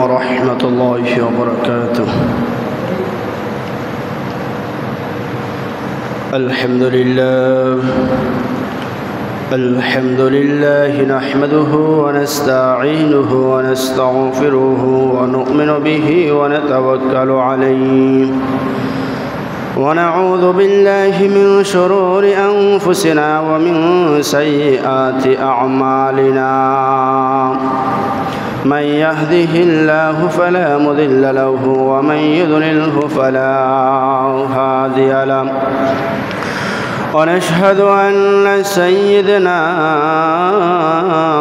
ورحمة الله وبركاته. الحمد لله نحمده ونستعينه ونستغفره ونؤمن به ونتوكل عليه ونعوذ بالله من شرور أنفسنا ومن سيئات أعمالنا. من يهده الله فلا مضل له ومن يضلله فلا هادي له. ونشهد أن سيدنا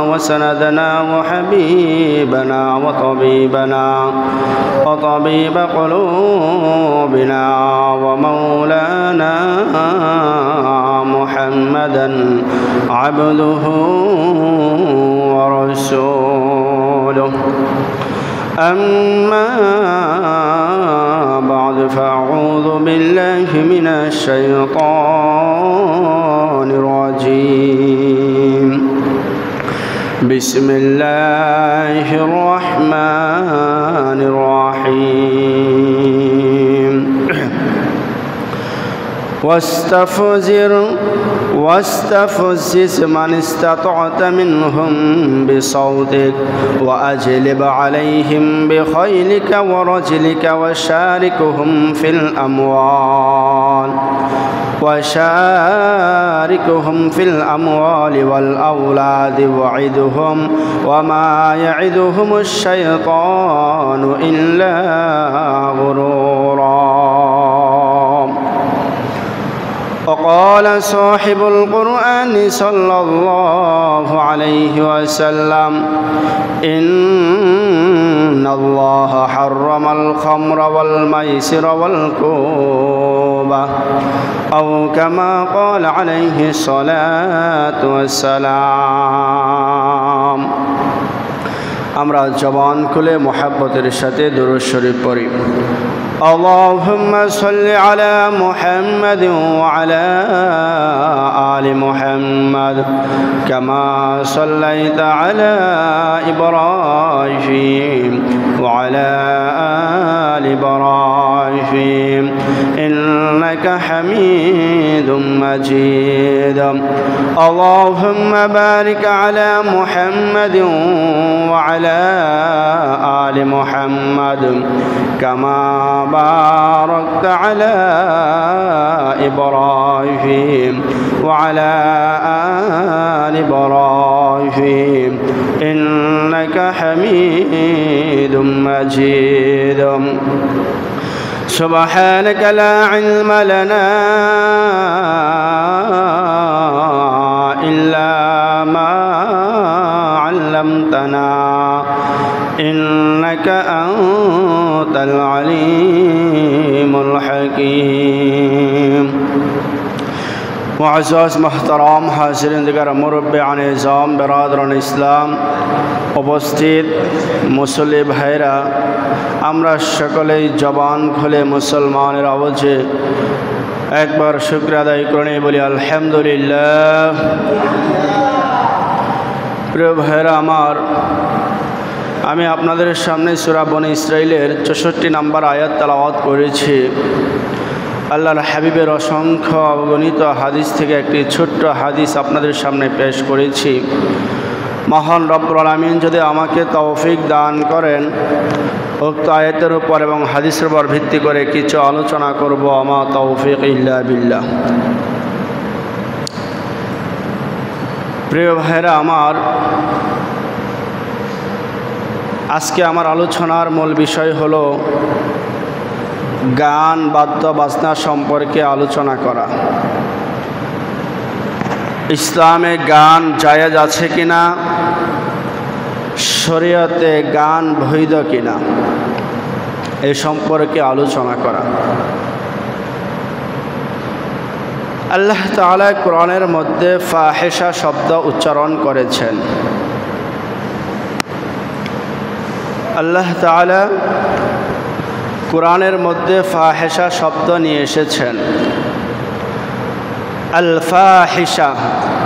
وسندنا وحبيبنا وطبيب قلوبنا ومولانا محمدا عبده ورسوله. أما بعد فأعوذ بالله من الشيطان الرجيم. بسم الله الرحمن الرحيم. واستفزز من استطعت منهم بصوتك وأجلب عليهم بخيلك ورجلك وشاركهم في الأموال والأولاد وعدهم وما يعدهم الشيطان إلا غرورا. وقال صاحب القرآن صلى الله عليه وسلم: إن الله حرم الخمر والميسر والكوبة، أو كما قال عليه الصلاة والسلام. আমরা জবান খুলে মুহাব্বতের সাথে দুরূদ শরীফ পড়ি। اللهم صل على محمد وعلى آل محمد كما صليت على إبراهيم وعلى آل إبراهيم إنك حميد مجيد. اللهم بارك على محمد وعلى آل محمد كما باركت على إبراهيم وعلى آل إبراهيم إنك حميد مجيد. سبحانك لا علم لنا إلا ما علمتنا إنك أنت العليم الحكيم. मुअज़्ज़ज़ मोहतरम हाज़िरीन दिगर मुरब्बियान निज़ाम बिरादरान इस्लाम उपस्थित मुसल्ली भाईरा আমরা সকলেই জবান খুলে মুসলমানের আওয়াজে একবার শুকর আদায় করে বলি আলহামদুলিল্লাহ। প্রিয় ভাইরা আমার, আমি আপনাদের সামনে সূরা বনী ইসরাঈলের 64 নম্বর আয়াত তেলাওয়াত করেছি। আল্লাহর হাবিবের অসংখ্য অগণিত হাদিস থেকে একটি ছোট্ট হাদিস আপনাদের সামনে পেশ করেছি। মহান রব্বুল আলামিন যদি আমাকে তৌফিক দান করেন, উক্ত আয়াতের উপর এবং হাদিসের উপর ভিত্তি করে কিছু আলোচনা করব। আমা তৌফিক ইল্লা বিল্লাহ। প্রিয় ভাইরা আমার, আজকে আমার আলোচনার মূল বিষয় হলো গান বাদ্য বাজনা সম্পর্কে আলোচনা করা। ইসলামে গান জায়েজ আছে কিনা, শরীয়তে গান বৈধ কিনা, এ সম্পর্কে আলোচনা করা। আল্লাহ তাআলা কোরআনের মধ্যে ফাহিশা শব্দ উচ্চারণ করেছেন। আল্লাহ তাআলা কোরআনের মধ্যে ফাহিশা শব্দ নিয়ে এসেছেন। আল ফাহিশা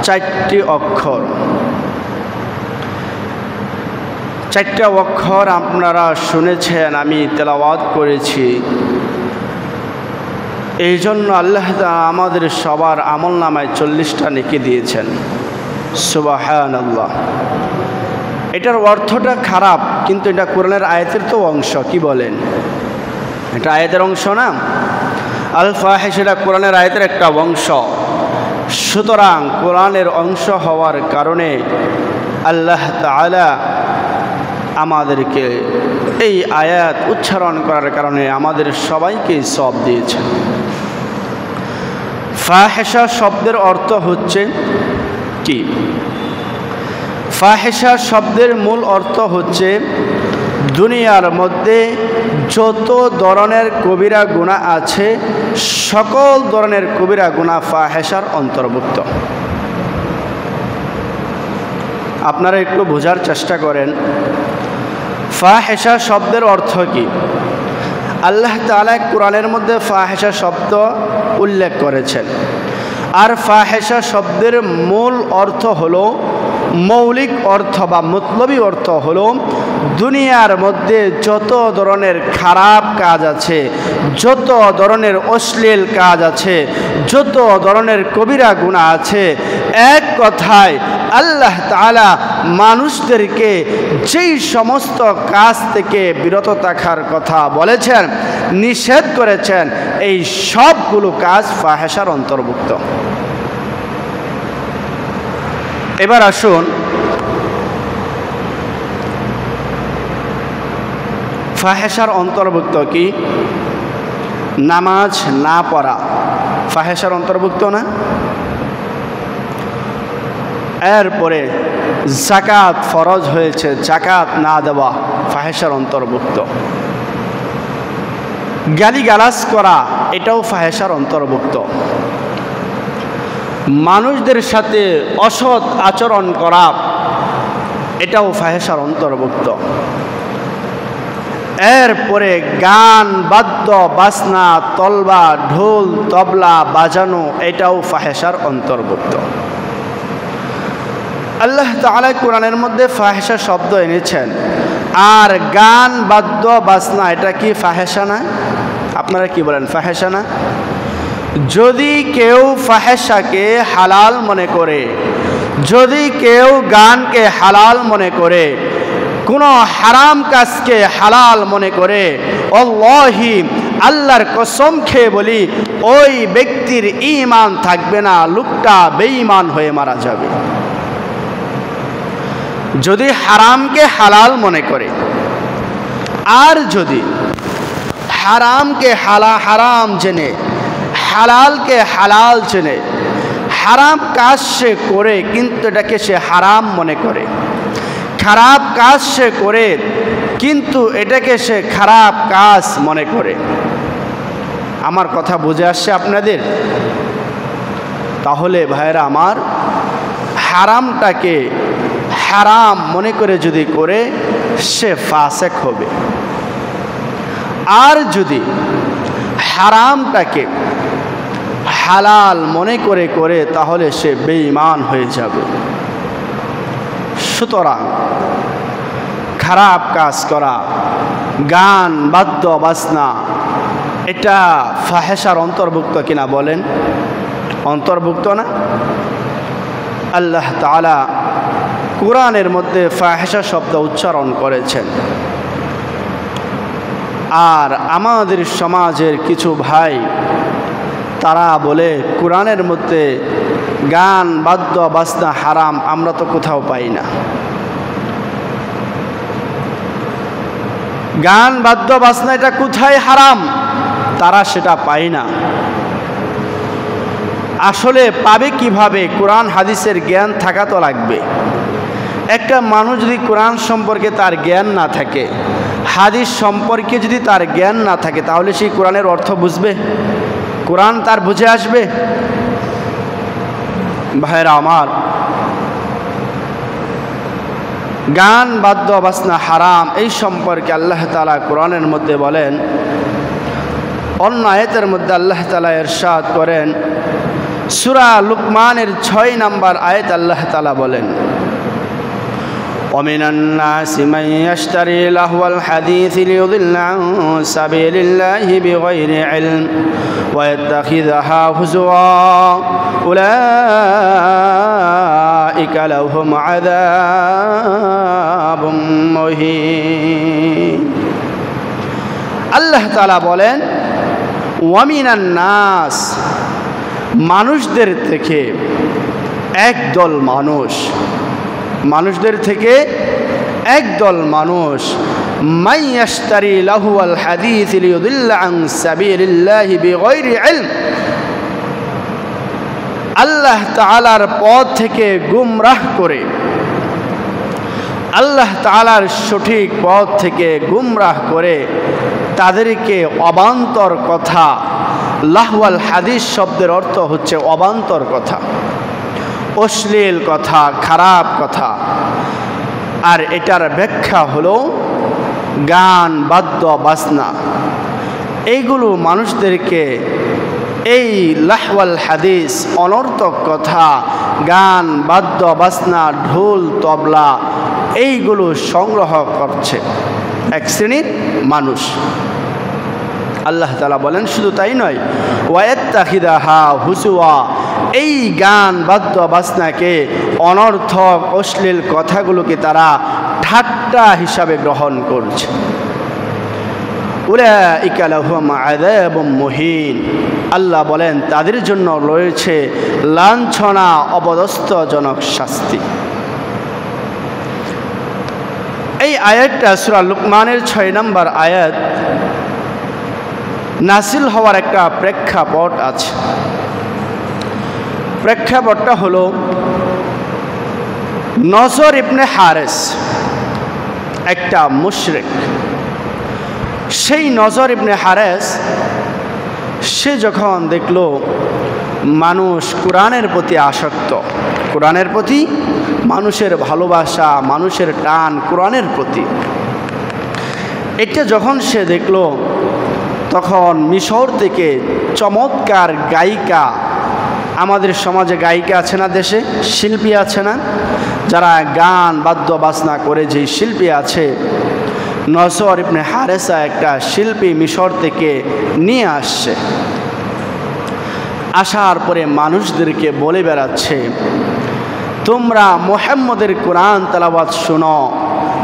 4টি অক্ষর। চারটা অক্ষর আপনারা শুনেছেন, আমি তেলাওয়াত করেছি। এই জন্য আল্লাহ তাআলা আমাদের সবার আমল নামায় 40টা নেকি দিয়েছেন। সুবহানাল্লাহ। এটার অর্থটা খারাপ, কিন্তু এটা কোরআনের আয়াতের তো অংশ। কি বলেন? এটা আয়াতের অংশ না? আল ফাহিশ এটা কোরআনের আয়াতের একটা অংশ। সুতরাং কোরআনের অংশ হওয়ার কারণে আল্লাহ তাআলা আমাদেরকে এই আয়াত উচ্চারণ করার কারণে আমাদের সবাইকে সওয়াব দিয়েছেন। ফাহিশা শব্দের অর্থ হচ্ছে কি? ফাহিশা শব্দের মূল অর্থ হচ্ছে দুনিয়ার মধ্যে যত ধরনের কবিরা গুনাহ আছে সকল ধরনের কবিরা গুনাহ ফাহিশার অন্তর্ভুক্ত। আপনারা একটু বোঝার চেষ্টা করেন ফাহিশা শব্দের অর্থ কি। আল্লাহ তাআলা কোরআনের মধ্যে ফাহিশা শব্দ উল্লেখ করেছেন। আর ফাহিশা শব্দের মূল অর্থ হলো, মৌলিক অর্থ বা মতলবী অর্থ হলো দুনিয়ার মধ্যে যত ধরনের খারাপ কাজ আছে, যত ধরনের অশ্লীল কাজ আছে, যত ধরনের কবিরা গুনাহ আছে, এক কথায় আল্লাহ তাআলা মানুষদেরকে যেই সমস্ত কাজ থেকে বিরত থাকার কথা বলেছেন, নিষেধ করেছেন, এই সবগুলো কাজ ফাহিশার অন্তর্ভুক্ত। এবার আসুন ফাহিশার অন্তর্ভুক্ত কি? নামাজ না পড়া ফাহিশার অন্তর্ভুক্ত না? এরপরে যাকাত ফরজ হয়েছে, যাকাত না দেওয়া ফাহিশার অন্তর্ভুক্ত। গালিগালাজ করা এটাও ফাহিশার অন্তর্ভুক্ত। মানুষদের সাথে অসৎ আচরণ করা এটাও ফাহিশার অন্তর্ভুক্ত। এরপরে গান বাদ্য বাজনা তলবা ঢোল তবলা বাজানো এটাও ফাহিশার অন্তর্ভুক্ত। আল্লাহ তাআলা কোরআনের মধ্যে ফাহিশা শব্দ এনেছেন। আর গান বাদ্য বাজনা এটা কি ফাহিশা না? আপনারা কি বলেন, ফাহিশা না? যদি কেউ ফাহিশাকে হালাল মনে করে, যদি কেউ গানকে হালাল মনে করে, কোনো হারাম কাজকে হালাল মনে করে, আল্লাহি আল্লাহর কসম খেয়ে বলি ওই ব্যক্তির ঈমান থাকবে না, লোকটা বেঈমান হয়ে মারা যাবে। যদি হারামকে হালাল মনে করে, আর যদি হারামকে হারাম জেনে, হালালকে হালাল জেনে হারাম কাজ সে করে কিন্তু এটাকে সে হারাম মনে করে, খারাপ কাজ সে করে কিন্তু এটাকে সে খারাপ কাজ মনে করে। আমার কথা বুঝে আসছে আপনাদের? তাহলে ভাইরা আমার, হারামটাকে হারাম মনে করে যদি করে সে ফাসেক হবে। আর যদি হারামটাকে হালাল মনে করে করে তাহলে সে বেঈমান হয়ে যাবে। সুতরাং খারাপ কাজ করা, গান বাদ্য বাজনা এটা ফাহিশার অন্তর্ভুক্ত কিনা বলেন? অন্তর্ভুক্ত না? আল্লাহ তাআলা কোরআনের মধ্যে ফাহিশা শব্দ উচ্চারণ করেছেন। আর আমাদের সমাজের কিছু ভাই তারা বলে কোরআনের মধ্যে গান বাদ্য বাজনা হারাম, আমরা তো কোথাও পাই না। গান বাদ্য বাজনা এটা কোথায় হারাম তারা সেটা পায় না। আসলে পাবে কিভাবে? কোরআন হাদিসের জ্ঞান থাকা তো লাগবে। একটা মানুষ যদি কোরআন সম্পর্কে তার জ্ঞান না থাকে, হাদিস সম্পর্কে যদি তার জ্ঞান না থাকে, তাহলে সেই কোরআনের অর্থ বুঝবে? কোরআন তার বুঝে আসবে? ভাইরা আমার, গান বাদ্য বাজনা হারাম এই সম্পর্কে আল্লাহ তাআলা কোরআনের মধ্যে বলেন। অন্য আয়াতের মধ্যে আল্লাহ তাআলা ইরশাদ করেন, সূরা লুকমানের 6 নম্বর আয়াত আল্লাহ তাআলা বলেন, ومن الناس من يشتري لهو الحديث ليضل عن سبيل الله بغير علم ويتخذها هزوا أولئك لهم عذاب مهين আল্লাহ তাআলা বলেন ওয়ামিনান নাস মানুষদের থেকে একদল মানুষদের থেকে একদল মানুষ মাইয়াশতারি লাহুয়াল হাদিস লিয়ুদিল্লা আন সাবিলিল্লাহি বিগাইরি ইলম আল্লাহ তাআলার পথ থেকে গুমরাহ করে আল্লাহ তাআলার সঠিক পথ থেকে গুমরাহ করে তাদেরকে অবান্তর কথা লাহওয়াল হাদিস শব্দের অর্থ হচ্ছে অবান্তর কথা অশ্লীল কথা খারাপ কথা আর এটার ব্যাখ্যা হলো গান বাদ্য বাজনা এইগুলো মানুষদেরকে এই লাহওয়াল হাদিস অনর্থক কথা গান বাদ্য বাজনা ঢোল তবলা এইগুলো সংগ্রহ করছে এক শ্রেণীর মানুষ আল্লাহ তাআলা বলেন শুধু তাই নয় ওয়ায়াত্তাখিদাহা হুজুয়া এই গান বাদ্য বাজনাকে অনর্থক অশ্লীল কথাগুলোকে তারা ঠাট্টা হিসাবে গ্রহণ করছে উলাইকা লাহুম আযাবুম মুহিন আল্লাহ বলেন তাদের জন্য রয়েছে লাঞ্ছনা অপদস্থজনক শাস্তি এই আয়াতটা সূরা লুকমানের 6 নম্বর আয়াত নাসিল হওয়ার একটা প্রেক্ষাপট আছে প্রেক্ষাপটটা হলো নজর ইবনে হারেস একটা মুশরিক সেই নজর ইবনে হারেস সে যখন দেখলো মানুষ কোরআনের প্রতি আসক্ত কোরআনের প্রতি মানুষের ভালোবাসা মানুষের টান কোরআনের প্রতি এটা যখন সে দেখলো তখন মিশর থেকে চমৎকার গায়িকা আমাদের সমাজে গায়িকা আছে না দেশে শিল্পী আছে না যারা গান বাদ্য বাজনা করে যে শিল্পী আছে নজর ইবনে হারেসা একটা শিল্পী মিশর থেকে নিয়ে আসছে আসার পরে মানুষদেরকে বলে বেড়াচ্ছে তোমরা মুহাম্মদের কোরআন তেলাওয়াত শোনো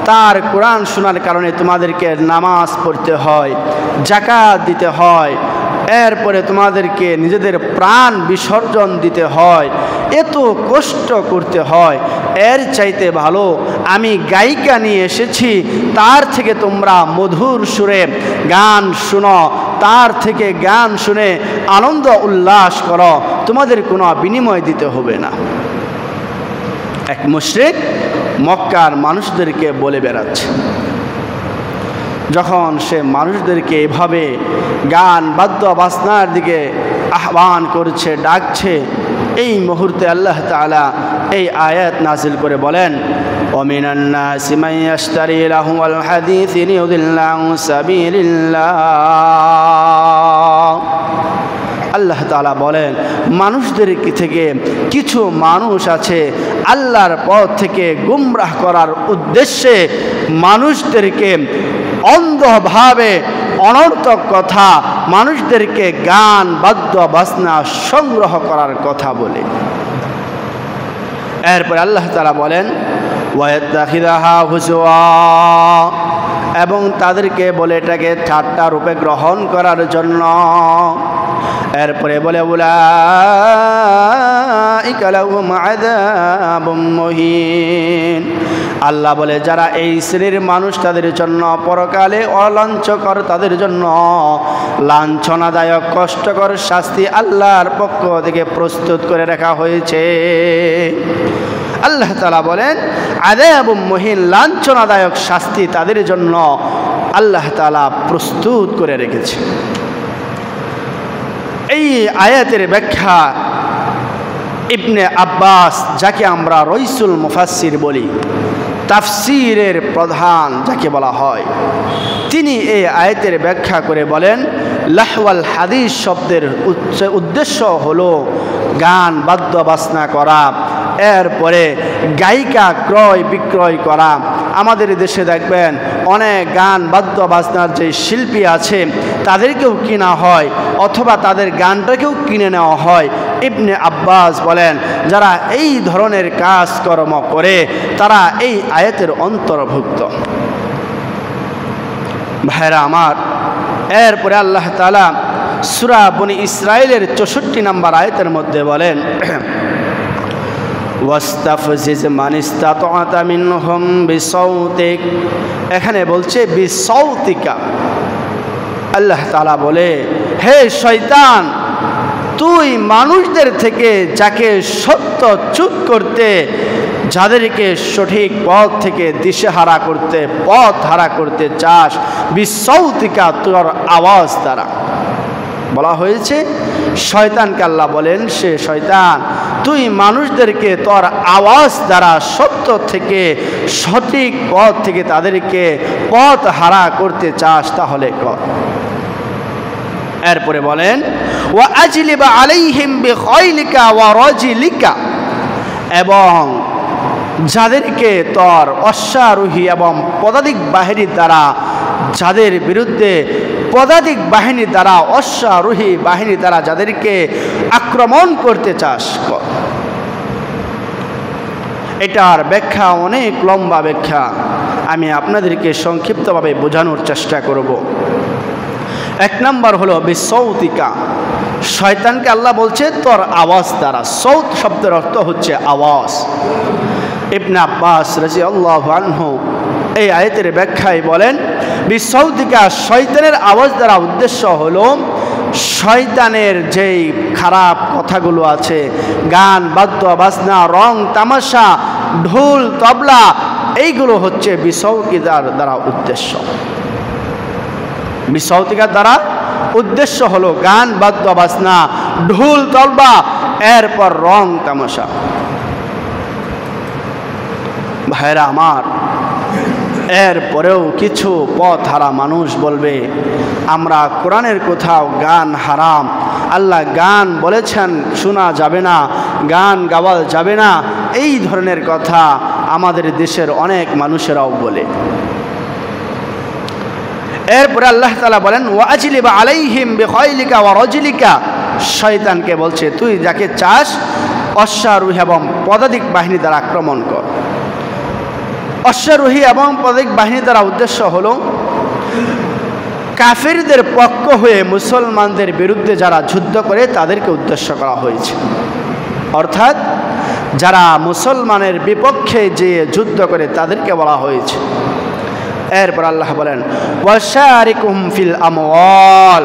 তার কোরআন শোনার কারণে তোমাদেরকে নামাজ পড়তে হয় যাকাত দিতে হয় এরপরে তোমাদেরকে নিজেদের প্রাণ বিসর্জন দিতে হয় এত কষ্ট করতে হয় এর চাইতে ভালো আমি গায়িকা নিয়ে এসেছি তার থেকে তোমরা মধুর সুরে গান শোনো তার থেকে গান শুনে আনন্দ উল্লাস করো তোমাদের কোনো বিনিময় দিতে হবে না এক মুশরিক মক্কার মানুষদেরকে বলে বেড়াচ্ছে যখন সে মানুষদেরকে এভাবে গান বাদ্য বাজনার দিকে আহ্বান করছে ডাকছে এই মুহূর্তে আল্লাহ তাআলা এই আয়াত নাযিল করে বলেন ওয়ামিনান নাসি মান ইয়াশতারি লাহুল হাদিস লিয়ুদিল্লা আন সাবিলিল্লাহ আল্লাহ তাআলা বলেন মানুষদের থেকে কিছু মানুষ আছে আল্লাহর পথ থেকে গুমরাহ করার উদ্দেশ্যে মানুষদেরকে অন্ধভাবে অনর্থক কথা মানুষদেরকে গান বাদ্য বাজনা সংগ্রহ করার কথা বলে এরপর আল্লাহ তাআলা বলেন ওয়ায়াত্তাখিদাহা হুজুয়া এবং তাদেরকে বলে এটাকে ঠাট্টা রূপে গ্রহণ করার জন্য এরপরে বলে উলাইকা লাহুম আযাবুম মুহিন আল্লাহ বলে যারা এই শ্রেণীর মানুষ তাদের জন্য পরকালে অলাঞ্ছকর তাদের জন্য লাঞ্ছনাদায়ক কষ্টকর শাস্তি আল্লাহর পক্ষ থেকে প্রস্তুত করে রাখা হয়েছে আল্লাহ তাআলা বলেন আযাবুম মুহিন লাঞ্ছনাদায়ক শাস্তি তাদের জন্য আল্লাহ তাআলা প্রস্তুত করে রেখেছে এই আয়াতের ব্যাখ্যা ইবনে আব্বাস যাকে আমরা রইসুল মুফাসসির বলি তাফসীরের প্রধান যাকে বলা হয় তিনি এই আয়াতের ব্যাখ্যা করে বলেন লাহওয়াল হাদিস শব্দের উদ্দেশ্য হলো গান বাদ্য বাজনা করা, এরপরে গায়িকা ক্রয় বিক্রয় করা। আমাদের দেশে দেখবেন অনেক গান বাদ্য বাজনার যে শিল্পী আছে তাদেরকেও কিনা হয় অথবা তাদের গানটাকেও কিনে নেওয়া হয়। ইবনে আব্বাস বলেন, যারা এই ধরনের কাজকর্ম করে তারা এই আয়াতের অন্তর্ভুক্ত। ভাইরা আমার, এরপরে আল্লাহ তাআলা সূরা বনী ইসরাইলের 64 নম্বর আয়াতের মধ্যে বলেন, ওয়াস্তাফজিজ মান ইসতাতা মিনহুম বিসাউতিক। এখানে বলছে বিসাউতিকা। আল্লাহ তাআলা বলে, হে শয়তান, তুই মানুষদের থেকে যাকে সত্য চুপ করতে, যাদেরকে সঠিক পথ থেকে দিশেহারা করতে, পথ হারা করতে চাস, বিসাউতিকা, তোর আওয়াজ দ্বারা। বলা হয়েছে শয়তানকে আল্লাহ বলেন, সে শয়তান, তুই মানুষদেরকে তোর আওয়াজ দ্বারা সত্য থেকে সঠিক পথ থেকে তাদেরকে পথ হারা করতে চাস তাহলে কর। এরপরে বলেন, ওয়া আজলিবা আলাইহিম বিখাইলিকা ওয়া রাজিলিকা, এবং যাদেরকে তোর অশ্বারোহী এবং পদাতিক বাহিনীর দ্বারা, যাদের বিরুদ্ধে পদাতিক বাহিনী দ্বারা, অশ্বারোহী বাহিনী দ্বারা যাদেরকে আক্রমণ করতে চাস কর। এটার ব্যাখ্যা অনেক লম্বা ব্যাখ্যা, আমি আপনাদেরকে সংক্ষিপ্তভাবে বোঝানোর চেষ্টা করব। এক নম্বর হলো বিসৌতিকা, শয়তানকে আল্লাহ বলছে তোর আওয়াজ দ্বারা। সৌত শব্দের অর্থ হচ্ছে আওয়াজ। ইবনে আব্বাস রাদিয়াল্লাহু আনহু এই আয়াতের ব্যাখ্যায় বলেন, বিসৌতিকা, শয়তানের আওয়াজ দ্বারা উদ্দেশ্য হলো শয়তানের যেই খারাপ কথাগুলো আছে, গান বাদ্য বাজনা, রং তামাশা, ঢোল তবলা, এইগুলো হচ্ছে বিসৌতিকার দ্বারা উদ্দেশ্য। বিসৌতিকার দ্বারা উদ্দেশ্য হলো গান বাদ্য বাজনা, ঢোল তবলা, এরপর রং তামাশা। ভাইরা আমার, এরপরেও কিছু পথ হারা মানুষ বলবে আমরা কোরআনের কোথাও গান হারাম, আল্লাহ গান বলেছেন শোনা যাবে না, গান গাওয়া যাবে না, এই ধরনের কথা আমাদের দেশের অনেক মানুষেরাও বলে। এরপরে আল্লাহ তাআলা বলেন, ওয়া আজলিবা আলাইহিম বিখাইলিকা ওয়া রাজিলিকা, শয়তানকে বলছে তুই যাকে চাস অশ্বারোহী এবং পদাতিক বাহিনী দ্বারা আক্রমণ কর। অশ্বারোহী এবং পদাতিক বাহিনী দ্বারা উদ্দেশ্য হলো কাফিরদের পক্ষ হয়ে মুসলমানদের বিরুদ্ধে যারা যুদ্ধ করে তাদেরকে উদ্দেশ্য করা হয়েছে, অর্থাৎ যারা মুসলমানের বিপক্ষে যে যুদ্ধ করে তাদেরকে বলা হয়েছে। এরপর আল্লাহ বলেন, ওয়াশারিকুহুম ফিল আমওয়াল,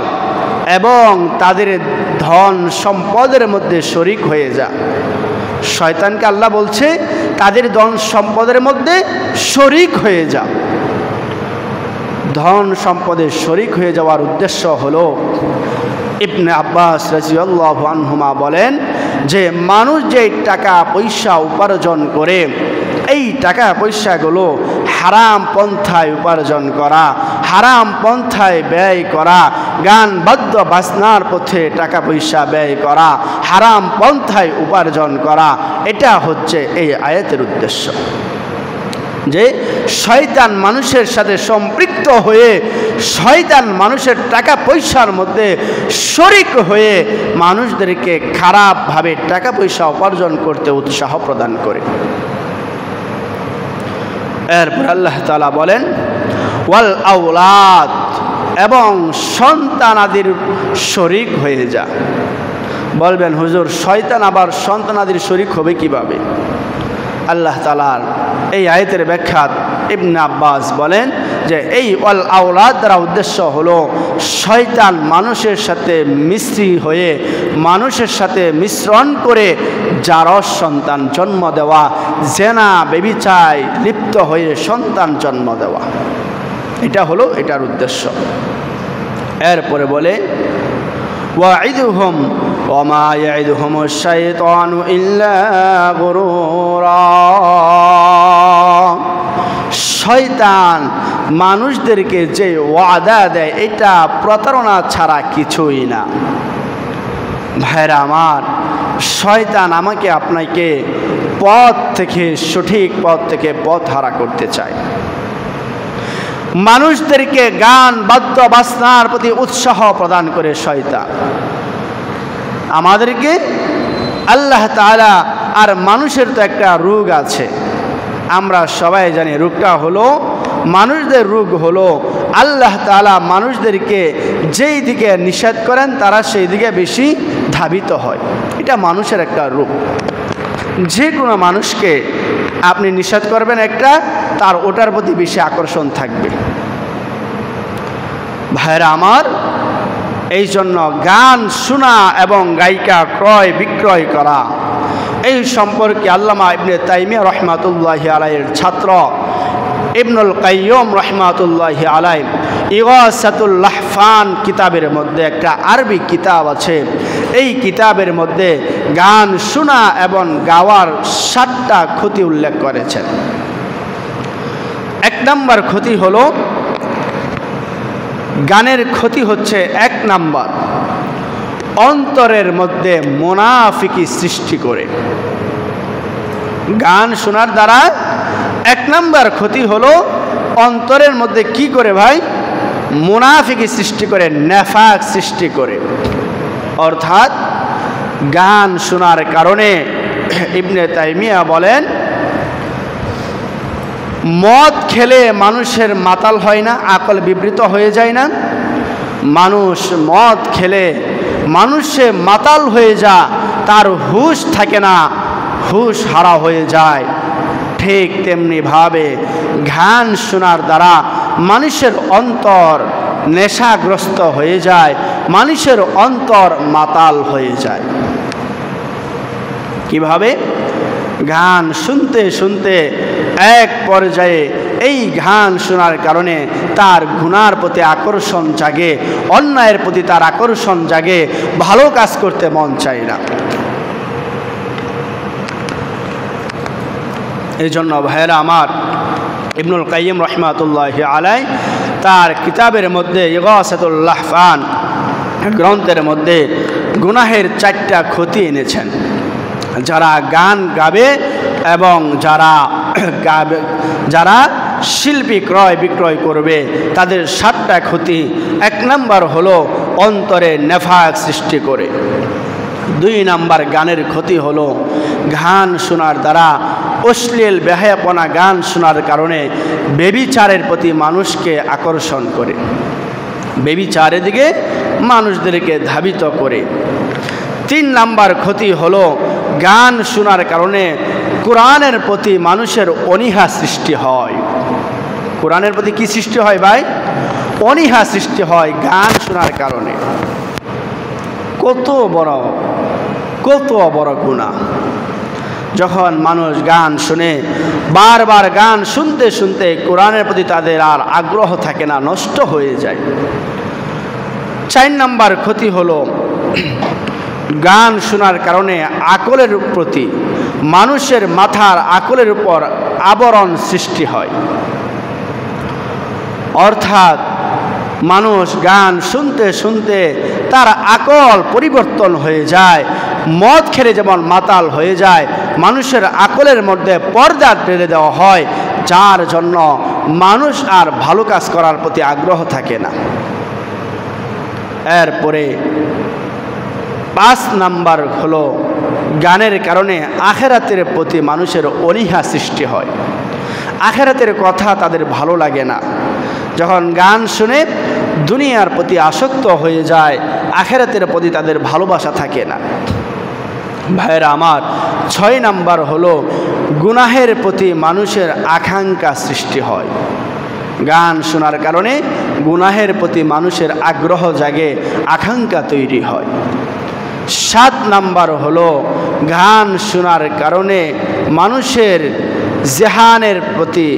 এবং তাদের ধন সম্পদের মধ্যে শরিক হয়ে যা। শয়তানকে আল্লাহ বলছে তাদের ধন সম্পদের মধ্যে শরিক হয়ে যা। ধন সম্পদে শরিক হয়ে যাওয়ার উদ্দেশ্য হলো, ইবনে আব্বাস রাদিয়াল্লাহু আনহুমা বলেন যে মানুষ যে টাকা পয়সা উপার্জন করে, এই টাকা পয়সাগুলো হারাম পন্থায় উপার্জন করা, হারাম পন্থায় ব্যয় করা, গান বাদ্য বাজনার পথে টাকা পয়সা ব্যয় করা, হারাম পন্থায় উপার্জন করা, এটা হচ্ছে এই আয়াতের উদ্দেশ্য। যে শয়তান মানুষের সাথে সম্পৃক্ত হয়ে, শয়তান মানুষের টাকা পয়সার মধ্যে শরিক হয়ে মানুষদেরকে খারাপভাবে টাকা পয়সা উপার্জন করতে উৎসাহ প্রদান করে। এরপর আল্লাহ তাআলা বলেন, ওয়াল আওলাদ, এবং সন্তানাদির শরিক হয়ে যা। বলবেন হুজুর, শয়তান আবার সন্তানাদির শরিক হবে কিভাবে? আল্লাহ তাআলার এই আয়াতের ব্যাখ্যা ইবনে আব্বাস বলেন যে এই ওয়াল আওলাদ দ্বারা উদ্দেশ্য হলো শয়তান মানুষের সাথে মিশ্রি হয়ে, মানুষের সাথে মিশ্রণ করে জারজ সন্তান জন্ম দেওয়া, জেনা ব্যভিচারে লিপ্ত হয়ে সন্তান জন্ম দেওয়া, এটা হলো এটার উদ্দেশ্য। এরপরে বলে, ওয়াইদুহুম ওয়া মা ইয়াইদুহুমুশ শাইতানু ইল্লা গুরুরা, শয়তান মানুষদেরকে যে ওয়াদা দেয় এটা প্রতারণা ছাড়া কিছুই না। ভাইরা আমার, শয়তান আমাকে আপনাকে পথ থেকে, সঠিক পথ থেকে পথ হারা করতে চায়। মানুষদেরকে গান বাদ্য বাজনার প্রতি উৎসাহ প্রদান করে শয়তান। আমাদেরকে আল্লাহ তাআলা, আর মানুষের তো একটা রোগ আছে, আমরা সবাই জানি রোগটা হলো, মানুষদের রোগ হলো আল্লাহ তাআলা মানুষদেরকে যেই দিকে নিষেধ করেন তারা সেই দিকে বেশি ধাবিত হয়। এটা মানুষের একটা রোগ। যে কোনো মানুষকে আপনি নিষেধ করবেন একটা, তার ওটার প্রতি বেশি আকর্ষণ থাকবে। ভাইরা আমার, এই জন্য গান শোনা এবং গায়িকা ক্রয় বিক্রয় করা, এই সম্পর্কে আল্লামা ইবনে তাইমিয়া রহমাতুল্লাহি আলাইহির ছাত্র ইবনুল কাইয়্যিম রহমাতুল্লাহি আলাইহি ইগাসাতুল লাহফান কিতাবের মধ্যে একটা আরবি কিতাব আছে। এই কিতাবের মধ্যে গান শোনা এবং গাওয়ার 7টা ক্ষতি উল্লেখ করেছেন। 1 নম্বর ক্ষতি হলো, গানের ক্ষতি হচ্ছে 1 নম্বর, অন্তরের মধ্যে মুনাফিকি সৃষ্টি করে। গান শোনার দ্বারা 1 নম্বর ক্ষতি হলো অন্তরের মধ্যে কি করে ভাই? মুনাফিকি সৃষ্টি করে, নেফাক সৃষ্টি করে। অর্থাৎ গান শোনার কারণে ইবনে তাইমিয়া বলেন, মদ খেলে মানুষের মাতাল হয় না, আকল বিবৃত হয়ে যায় না? মানুষ মদ খেলে মানুষে মাতাল হয়ে যায়, তার হুঁশ থাকে না, হুঁশ হারা হয়ে যায়। ঠিক তেমনিভাবে গান শোনার দ্বারা মানুষের অন্তর নেশাগ্রস্ত হয়ে যায়, মানুষের অন্তর মাতাল হয়ে যায়। কিভাবে? গান শুনতে শুনতে এক পর্যায়ে এই গান শোনার কারণে তার গুনার প্রতি আকর্ষণ জাগে, অন্যায়ের প্রতি তার আকর্ষণ জাগে, ভালো কাজ করতে মন চায় না। এই জন্য ভাইয়েরা আমার, ইবনুল কাইয়্যিম রহমাতুল্লাহি আলাইহি তার কিতাবের মধ্যে ইগাসাতুল লাহফান গ্রন্থের মধ্যে গুনাহের 4টা ক্ষতি এনেছেন। যারা গান গাবে এবং যারা শিল্পী ক্রয় বিক্রয় করবে তাদের 7টা ক্ষতি। 1 নম্বর হলো অন্তরে নেফাক সৃষ্টি করে। 2 নম্বর গানের ক্ষতি হলো গান শোনার দ্বারা অশ্লীল বেহায়াপনা, গান শোনার কারণে ব্যভিচারের প্রতি মানুষকে আকর্ষণ করে, ব্যভিচারের দিকে মানুষদেরকে ধাবিত করে। 3 নম্বর ক্ষতি হলো গান শোনার কারণে কোরআনের প্রতি মানুষের অনীহা সৃষ্টি হয়। কোরআনের প্রতি কি সৃষ্টি হয় ভাই? অনীহা সৃষ্টি হয় গান শোনার কারণে। কত বড় গুনাহ! যখন মানুষ গান শুনে, বারবার গান শুনতে শুনতে কোরআনের প্রতি তাদের আর আগ্রহ থাকে না, নষ্ট হয়ে যায়। 4 নম্বর ক্ষতি হলো গান শোনার কারণে আকলের প্রতি, মানুষের মাথার আকলের উপর আবরণ সৃষ্টি হয়। অর্থাৎ মানুষ গান শুনতে শুনতে তার আকল পরিবর্তন হয়ে যায়। মদ খেলে যেমন মাতাল হয়ে যায়, মানুষের আকলের মধ্যে পর্দা টেনে দেওয়া হয়, যার জন্য মানুষ আর ভালো কাজ করার প্রতি আগ্রহ থাকে না। এরপরে 5 নম্বর হলো গানের কারণে আখিরাতের প্রতি মানুষের অনীহা সৃষ্টি হয়। আখিরাতের কথা তাদের ভালো লাগে না। যখন গান শুনে দুনিয়ার প্রতি আসক্ত হয়ে যায়, আখিরাতের প্রতি তাদের ভালোবাসা থাকে না। ভাইয়েরা আমার, 6 নম্বর হলো গুনাহের প্রতি মানুষের আকাঙ্ক্ষা সৃষ্টি হয়। গান শোনার কারণে গুনাহের প্রতি মানুষের আগ্রহ জাগে, আকাঙ্ক্ষা তৈরি হয়। 7 নম্বর হলো গান শোনার কারণে মানুষের জেহানের প্রতি,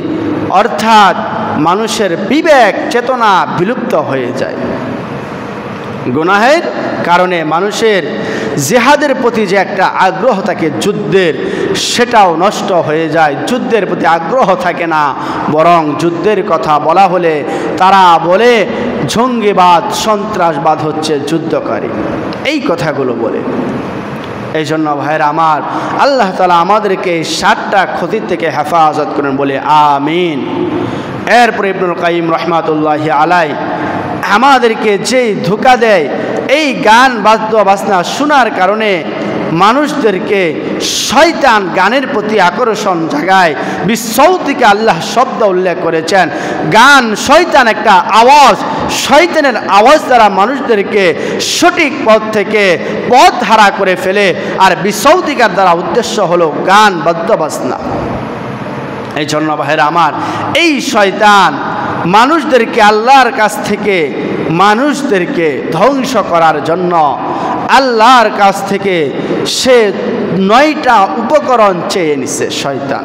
অর্থাৎ মানুষের বিবেক চেতনা বিলুপ্ত হয়ে যায়। গুনাহের কারণে মানুষের জিহাদের প্রতি যে একটা আগ্রহ থাকে যুদ্ধের, সেটাও নষ্ট হয়ে যায়। যুদ্ধের প্রতি আগ্রহ থাকে না, বরং যুদ্ধের কথা বলা হলে তারা বলে জঙ্গিবাদ, সন্ত্রাসবাদ হচ্ছে যুদ্ধকারী, এই কথাগুলো বলে। এই জন্য ভাইয়েরা আমার, আল্লাহ তাআলা আমাদেরকে 7টা ক্ষতির থেকে হেফাজত করেন বলে আমিন। এরপরে ইবনুল কাইয়িম রাহমাতুল্লাহি আলাইহি আমাদেরকে যেই ধোঁকা দেয়, এই গান বাদ্য বাজনা শোনার কারণে মানুষদেরকে শয়তান গানের প্রতি আকর্ষণ জাগায়। বিসৌতিকে আল্লাহ শব্দ উল্লেখ করেছেন। গান শয়তান একটা আওয়াজ, শয়তানের আওয়াজ দ্বারা মানুষদেরকে সঠিক পথ থেকে পথ হারা করে ফেলে। আর বিসৌতিকার দ্বারা উদ্দেশ্য হলো গান বাদ্য বাজনা। এই জন্য ভাইরা আমার, এই শয়তান মানুষদেরকে আল্লাহর কাছ থেকে মানুষদেরকে ধ্বংস করার জন্য আল্লাহর কাছ থেকে সে 9টা উপকরণ চেয়ে নিছে শয়তান।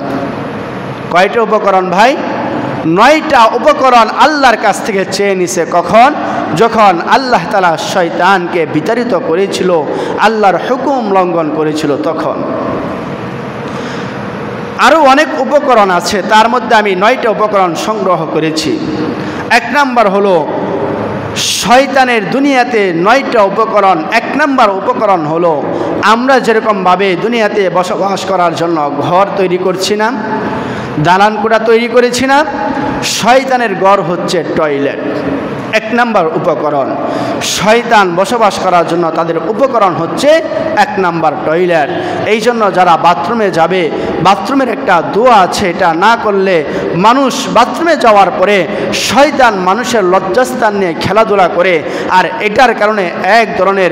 কয়টা উপকরণ ভাই? 9টা উপকরণ আল্লাহর কাছ থেকে চেয়ে নিছে। কখন? যখন আল্লাহ তাআলা শয়তানকে বিতাড়িত করেছিল, আল্লাহর হুকুম লঙ্ঘন করেছিল তখন। আরও অনেক উপকরণ আছে, তার মধ্যে আমি 9টা উপকরণ সংগ্রহ করেছি। 1 নাম্বার হলো শয়তানের দুনিয়াতে 9টা উপকরণ। 1 নাম্বার উপকরণ হলো, আমরা যেরকমভাবে দুনিয়াতে বসবাস করার জন্য ঘর তৈরি করছি না, দালান কোঠা তৈরি করেছি না, শয়তানের ঘর হচ্ছে টয়লেট। 1 নাম্বার উপকরণ। শয়তান বসবাস করার জন্য তাদের উপকরণ হচ্ছে 1 নাম্বার টয়লেট। এই জন্য যারা বাথরুমে যাবে, বাথরুমের একটা দোয়া আছে, এটা না করলে মানুষ বাথরুমে যাওয়ার পরে শয়তান মানুষের লজ্জাস্থান নিয়ে খেলাধুলা করে, আর এটার কারণে এক ধরনের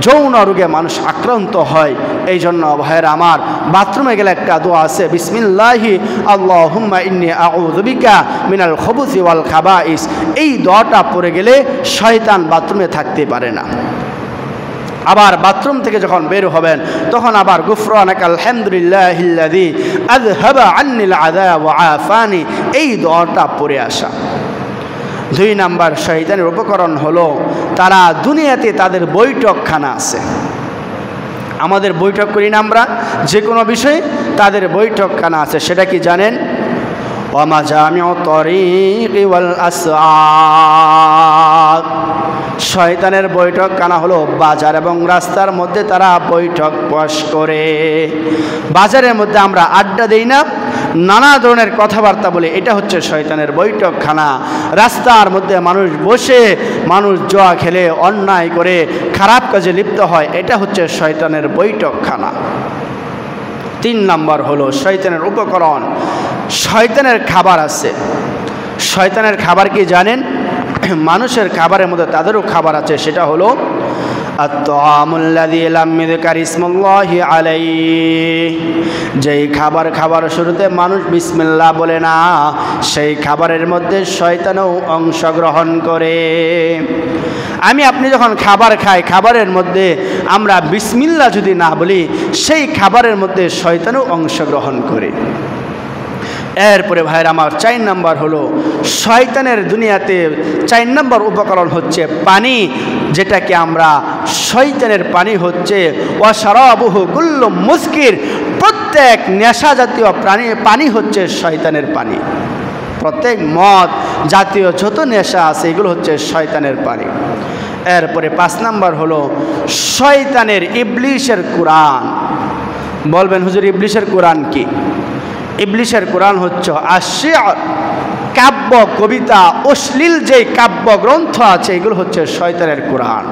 যৌন রোগে মানুষ আক্রান্ত হয়। এই জন্য ভাইয়েরা আমার, বাথরুমে গেলে একটা দোয়া আছে, বিসমিল্লাহি আল্লাহুম্মা ইন্নী আউযু বিকা মিনাল খুবুসি ওয়াল খাবাইস। এই দোয়াটা পড়ে গেলে শয়তান বাথরুমে থাকতে পারে না। আবার বাথরুম থেকে যখন বের হবেন তখন আবার গুফরানাকা আলহামদুলিল্লাহিল্লাযী আযহাবা আন্নিল আযাব ওয়া আফানি, এই দোয়াটা পড়ে আসা। 2 নাম্বার শয়তানের উপকরণ হলো, তারা দুনিয়াতে তাদের বৈঠকখানা আছে। আমাদের বৈঠক করি না আমরা যে কোনো বিষয়ে, তাদের বৈঠকখানা আছে। সেটা কি জানেন? ওয়ামাজামিউ তরিকি ওয়াল আসওয়াক। শয়তানের বৈঠকখানা হলো বাজার এবং রাস্তার মধ্যে তারা বৈঠক বস করে। বাজারের মধ্যে আমরা আড্ডা দেই না, নানা ধরনের কথাবার্তা বলে, এটা হচ্ছে শয়তানের বৈঠকখানা। রাস্তার মধ্যে মানুষ বসে মানুষ জুয়া খেলে, অন্যায় করে, খারাপ কাজে লিপ্ত হয়, এটা হচ্ছে শয়তানের বৈঠকখানা। 3 নাম্বার হলো শয়তানের উপকরণ, শয়তানের খাবার আছে। শয়তানের খাবার কি জানেন? মানুষের খাবারের মধ্যে তাদেরও খাবার আছে, সেটা হলো আত-তাআমুল্লাযী লাম ইযকার ইসমুল্লাহি আলাইহি। যেই খাবার খাবার শুরুতে মানুষ বিসমিল্লাহ বলে না, সেই খাবারের মধ্যে শয়তানও অংশগ্রহণ করে। আপনি যখন খাবার খাই, খাবারের মধ্যে আমরা বিসমিল্লাহ যদি না বলি, সেই খাবারের মধ্যে শয়তানও অংশগ্রহণ করে। এরপরে ভাইরা আমার, 4 নাম্বার হলো শয়তানের দুনিয়াতে 4 নাম্বার উপকরণ হচ্ছে পানি, যেটাকে আমরা শয়তানের পানি হচ্ছে ওয়াশরাবুহু কুল্লু মুসকির। প্রত্যেক নেশা জাতীয় পানি হচ্ছে শয়তানের পানি। প্রত্যেক মদ জাতীয় যত নেশা আছে এগুলো হচ্ছে শয়তানের পানি। এরপরে 5 নাম্বার হলো শয়তানের ইবলিশের কোরআন। বলবেন হুজুর, ইবলিশের কোরআন কি? ইবলিশের কোরআন হচ্ছে আশিয়ার, কাব্য কবিতা, অশ্লীল যে কাব্য গ্রন্থ আছে এগুলো হচ্ছে শয়তানের কোরআন।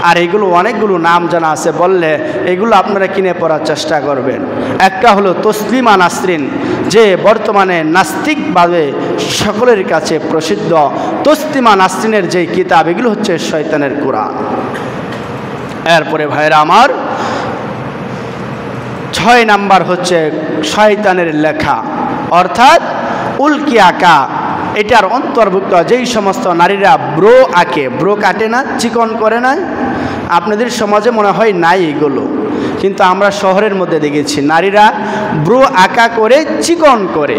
আর এগুলো অনেকগুলো নাম জানা আছে, বললে এগুলো আপনারা কিনে পড়ার চেষ্টা করবেন। একটা হলো তসলিমা নাসরিন, যে বর্তমানে নাস্তিকভাবে সকলের কাছে প্রসিদ্ধ। তসলিমা নাসরিনের যে কিতাব, এগুলো হচ্ছে শয়তানের কোরআন। এরপরে ভাইরা আমার, 6 নাম্বার হচ্ছে শয়তানের লেখা, অর্থাৎ উল্কি আঁকা। এটার অন্তর্ভুক্ত যেই সমস্ত নারীরা ব্রো আঁকে, ব্রো কাটে না, চিকন করে না, আপনাদের সমাজে মনে হয় নাই এগুলো, কিন্তু আমরা শহরের মধ্যে দেখেছি নারীরা ব্রো আঁকা করে, চিকন করে।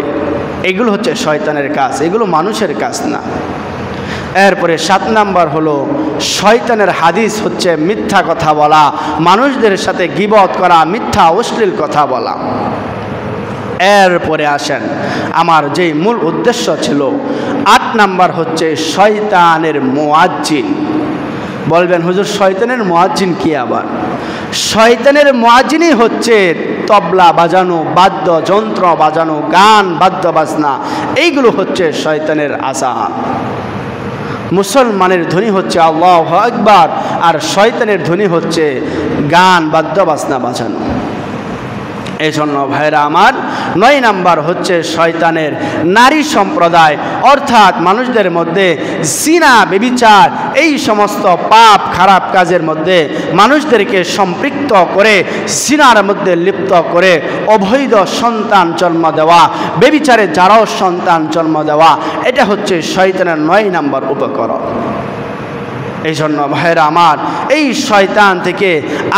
এগুলো হচ্ছে শয়তানের কাজ, এগুলো মানুষের কাজ না। এরপরে 7 নাম্বার হলো শয়তানের হাদিস হচ্ছে মিথ্যা কথা বলা, মানুষদের সাথে গীবত করা, মিথ্যা অশ্লীল কথা বলা। এরপরে আসেন আমার যেই মূল উদ্দেশ্য ছিল, 8 নাম্বার হচ্ছে শয়তানের মুয়াজ্জিন। বলবেন হুজুর শয়তানের মুয়াজ্জিন কি? আবার শয়তানের মুয়াজ্জিনই হচ্ছে তবলা বাজানো, বাদ্যযন্ত্র বাজানো, গান বাদ্য বাজনা, এইগুলো হচ্ছে শয়তানের আযান। মুসলমানের ধ্বনি হচ্ছে আল্লাহু আকবার, আর শয়তানের ধ্বনি হচ্ছে গান বাদ্য বাজনা বাজানো। এই জন্য ভাইরা আমার 9 নাম্বার হচ্ছে শয়তানের নারী সম্প্রদায়, অর্থাৎ মানুষদের মধ্যে জিনা, ব্যভিচার, এই সমস্ত পাপ খারাপ কাজের মধ্যে মানুষদেরকে সম্পৃক্ত করে, জিনার মধ্যে লিপ্ত করে অবৈধ সন্তান জন্ম দেওয়া, ব্যভিচারে যারাও সন্তান জন্ম দেওয়া, এটা হচ্ছে শয়তানের 9 নাম্বার উপকরণ। এই জন্য ভাইরা আমার এই শয়তান থেকে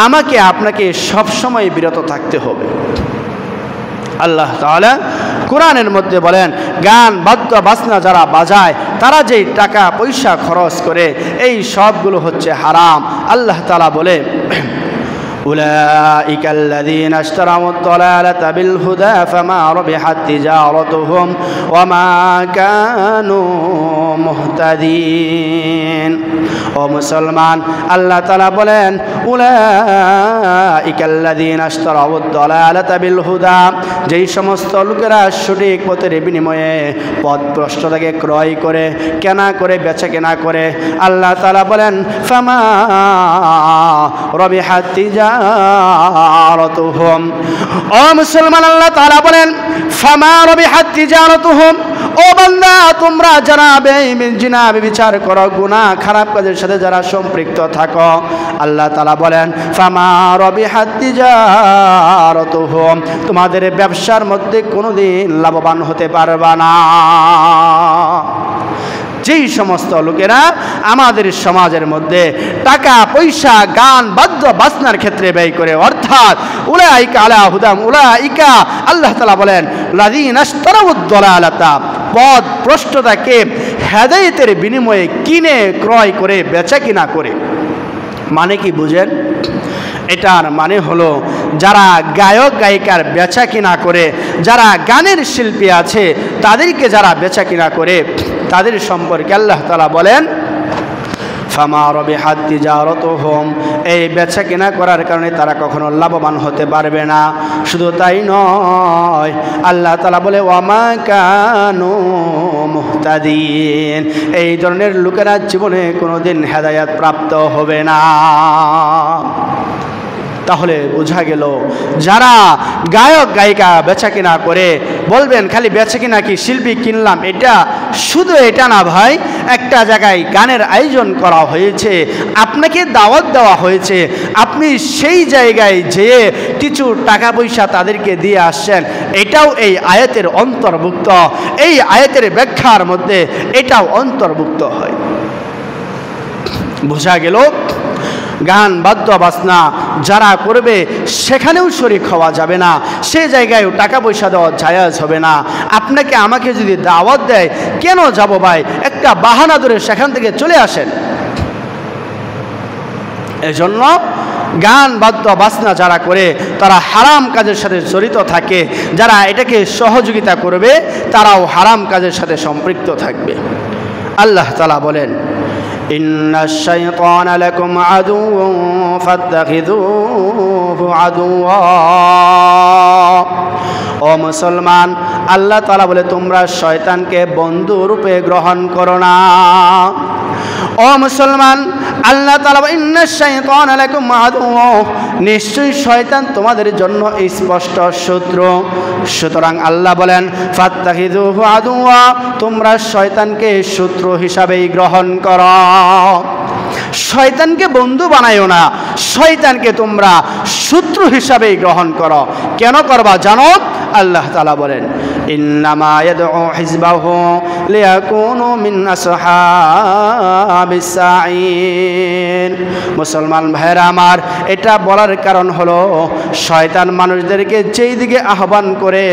আমাকে আপনাকে সবসময় বিরত থাকতে হবে। আল্লাহ তাআলা কোরআনের মধ্যে বলেন, গান বাদ্য বাজনা যারা বাজায় তারা যেই টাকা পয়সা খরচ করে এই সবগুলো হচ্ছে হারাম। আল্লাহ তাআলা বলে, أولئك الذين اشتروا الضلالة بالهدى فما ربحت تجارتهم وما كانوا মুহতাদিন। ও মুসলমান, আল্লাহ তাআলা বলেন, উলাইকা আল্লাযীনা ইশতারাউ আদ-দালালাতা বিল হুদা, যেই সমস্ত লোকেরা সঠিক পথের বিনিময়ে পথভ্রষ্টতাকে ক্রয় করে, কেনা করে, বেচা কেনা করে, আল্লাহ তাআলা বলেন ফামা রবিহাত তিজারাতুহুম। ও মুসলমান, আল্লাহ তাআলা বলেন ফামা রবিহাত তিজারাতুহুম, ও বান্দা তোমরা যারা জিনা ব্যভিচার করো, গুনাহ খারাপ কাজের সাথে যারা সম্পৃক্ত থাকো, আল্লাহ তাআলা বলেন ফামা রবিহাত তিজারাতুহুম, তোমাদের ব্যবসার মধ্যে কোনোদিন লাভবান হতে পারবা না। যেই সমস্ত লোকেরা আমাদের সমাজের মধ্যে টাকা পয়সা গান বাদ্য বাজনার ক্ষেত্রে ব্যয় করে, অর্থাৎ উলাইকা আলা হুদাম, উলাইকা আল্লাহ তাআলা বলেন লাযীনা ইশতারাউদ দালালাতা, পথ ভ্রষ্টতাকে হেদায়েতের বিনিময়ে কিনে ক্রয় করে বেচা কিনা করে। মানে কি বুঝেন? এটার মানে হলো যারা গায়ক গায়িকার বেচা কিনা করে, যারা গানের শিল্পী আছে তাদেরকে যারা বেচা কিনা করে, তাদের সম্পর্কে আল্লাহ তাআলা বলেন ফামা রবিহাত তিজারাতুহুম, এই বেচা কেনা করার কারণে তারা কখনো লাভবান হতে পারবে না। শুধু তাই নয়, আল্লাহ তাআলা বলে ওয়ামা কানু মুহতাদিন, এই ধরনের লোকেরা জীবনে কোনোদিন হেদায়েত প্রাপ্ত হবে না। তাহলে বোঝা গেল যারা গায়ক গায়িকা বেচা কিনা করে, বলবেন খালি বেচা কিনা কি শিল্পী কিনলাম, এটা শুধু এটা না ভাই, একটা জায়গায় গানের আয়োজন করা হয়েছে, আপনাকে দাওয়াত দেওয়া হয়েছে, আপনি সেই জায়গায় যেয়ে কিছু টাকা পয়সা তাদেরকে দিয়ে আসছেন, এটাও এই আয়াতের অন্তর্ভুক্ত। এই আয়াতের ব্যাখ্যার মধ্যে এটাও অন্তর্ভুক্ত হয়। বোঝা গেল গান বাদ্য বাজনা যারা করবে সেখানেও শরীক হওয়া যাবে না, সে জায়গায়ও টাকা পয়সা দেওয়া জায়েজ হবে না। আপনাকে আমাকে যদি দাওয়াত দেয়, কেন যাব ভাই, একটা বাহানা ধরে সেখান থেকে চলে আসেন। এজন্য গান বাদ্য বাজনা যারা করে তারা হারাম কাজের সাথে জড়িত থাকে, যারা এটাকে সহযোগিতা করবে তারাও হারাম কাজের সাথে সম্পৃক্ত থাকবে। আল্লাহ তাআলা বলেন ইন্নাশ শাইতানা লাকুম আদুউন ফাত্তাখিযুহু আদুওয়া। ও মুসলমান, আল্লাহ তাআলা বলে তোমরা শয়তানকে বন্ধু রূপে গ্রহণ করো না। ও মুসলমান, আল্লাহ তাআলা ইন্নাশ শাইতানা লাকুম আদুউন, নিশ্চয়ই শয়তান তোমাদের জন্য স্পষ্ট শত্রু। সুতরাং আল্লাহ বলেন ফাত্তাখিযুহু আদুওয়া, তোমরা শয়তানকে শত্রু হিসাবেই গ্রহণ করো। শয়তানকে বন্ধু বানায়ো না, শয়তানকে তোমরা শত্রু হিসাবেই গ্রহণ করো। কেন করবা জানো? আল্লাহ তাআলা বলেন ইন্নামা ইয়াদউ হিজবাহু লিয়াকুনু মিন আসহাবিল বিসাঈর। মুসলমান ভাইরা আমার, এটা বলার কারণ হলো শয়তান মানুষদেরকে যেই দিকে আহ্বান করে,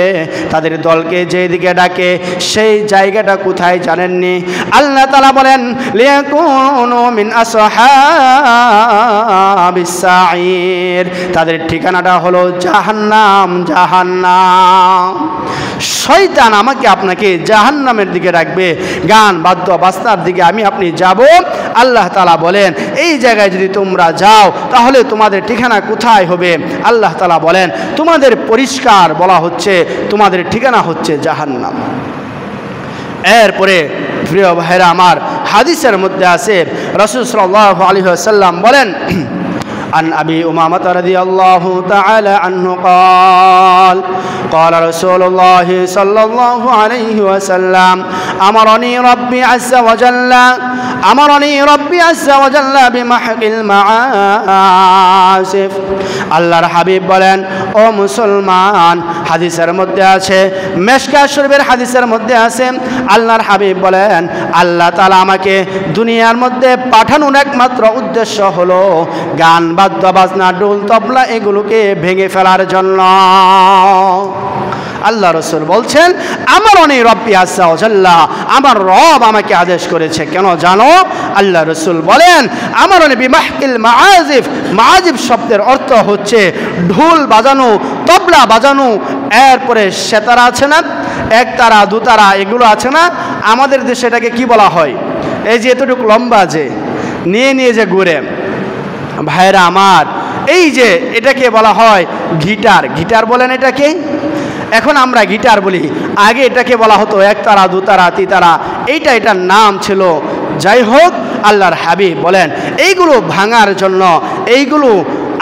তাদের দলকে যেই দিকে ডাকে, সেই জায়গাটা কোথায় জানেননি? আল্লাহ তাআলা বলেন লিয়াকুনু মিন আসহাবিস সাঈর, তাদের ঠিকানাটা হলো জাহান্নাম। জাহান্নাম। শয়তান আমাকে আপনাকে জাহান্নামের দিকে রাখবে, গান বাদ্য বাজনার দিকে আমি আপনি যাব। আল্লাহ তাআলা বলেন এই জায়গায় যদি তোমরা যাও তাহলে তোমাদের ঠিকানা কোথায় হবে? আল্লাহ তাআলা বলেন তোমাদের পরিষ্কার বলা হচ্ছে তোমাদের ঠিকানা হচ্ছে জাহান্নাম। এরপরে প্রিয় ভাইরা আমার, হাদিসের মধ্যে আছে রাসূল সাল্লাল্লাহু আলাইহি ওয়াসাল্লাম বলেন عن أبي أمامة رضي الله تعالى عنه قال قال رسول الله صلى الله عليه وسلم أمرني ربي عز وجل بمحق المعازف। আল্লাহর হাবিব বলেন ও মুসলমান, হাদিসের মধ্যে আছে, মিশকাত শরীফের হাদিসের মধ্যে আছে, আল্লাহর হাবিব বলেন আল্লাহ তাআলা আমাকে দুনিয়ার মধ্যে পাঠানোর একমাত্র উদ্দেশ্য হলো গান বাদ্য বাজনা ঢোল তবলা এগুলোকে ভেঙে ফেলার জন্য। আল্লাহ রাসূল বলছেন আমার অনেক রব্বি আযজা ওয়া জাল্লা, আমার রব আমাকে আদেশ করেছে। কেন জানো? আল্লাহ রাসূল বলেন আমার অনেক বিমাহকিল মাআজিফ। মাআজিফ শব্দের অর্থ হচ্ছে ঢোল বাজানো, তবলা বাজানো, এরপরে সেতারা আছে না, একতারা দুতারা এগুলো আছে না, আমাদের দেশে এটাকে কি বলা হয়? এই যে এতটুকু লম্বা যে নিয়ে নিয়ে যে ঘুরে, ভাইরা আমার, এই যে এটাকে বলা হয় গিটার। গিটার বলেন এটাকে, এখন আমরা গিটার বলি, আগে এটাকে বলা হতো একতারা দুতারা তিতারা, এটার নাম ছিল। যাই হোক, আল্লাহর হাবিব বলেন এইগুলো ভাঙার জন্য, এইগুলো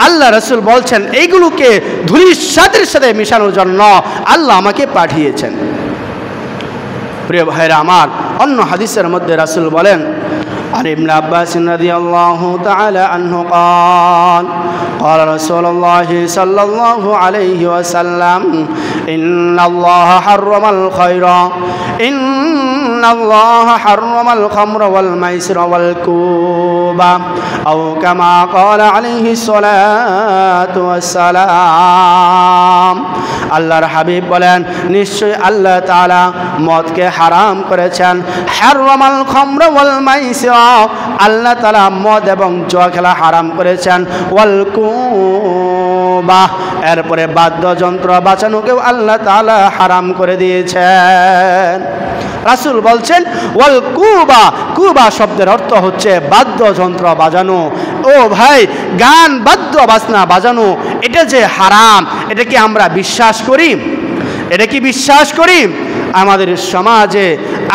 আল্লাহ রাসূল বলছেন এইগুলোকে ধুলির সাথে মিশানোর জন্য আল্লাহ আমাকে পাঠিয়েছেন। প্রিয় ভাইরা আমার, অন্য হাদিসের মধ্যে রাসূল বলেন عن ابن عباس رضي الله تعالى عنه قال قال رسول الله صلى الله عليه وسلم إن الله حرم الخير إن الله حرم الخمر والميسر والكوب أو كما قال عليه الصلاة والسلام। আল্লাহর হাবিব বলেন নিশ্চয় আল্লাহ তাআলা মদকে হারাম করেছেন। হারামাল খামর ওয়াল মাইসির, আল্লাহ তাআলা মদ এবং জুয়া খেলা হারাম করেছেন। ওয়াল কুবা, এরপরে বাদ্যযন্ত্র বাজানোকেও আল্লাহ তাআলা হারাম করে দিয়েছেন। রাসূল বলছেন ওয়াল কুবা, কুবা শব্দের অর্থ হচ্ছে বাদ্যযন্ত্র বাজানো। ও ভাই, গান বাদ্য বাজনা বাজানো এটা যে হারাম, এটা কি আমরা বিশ্বাস করি? এটা কি বিশ্বাস করি? আমাদের সমাজে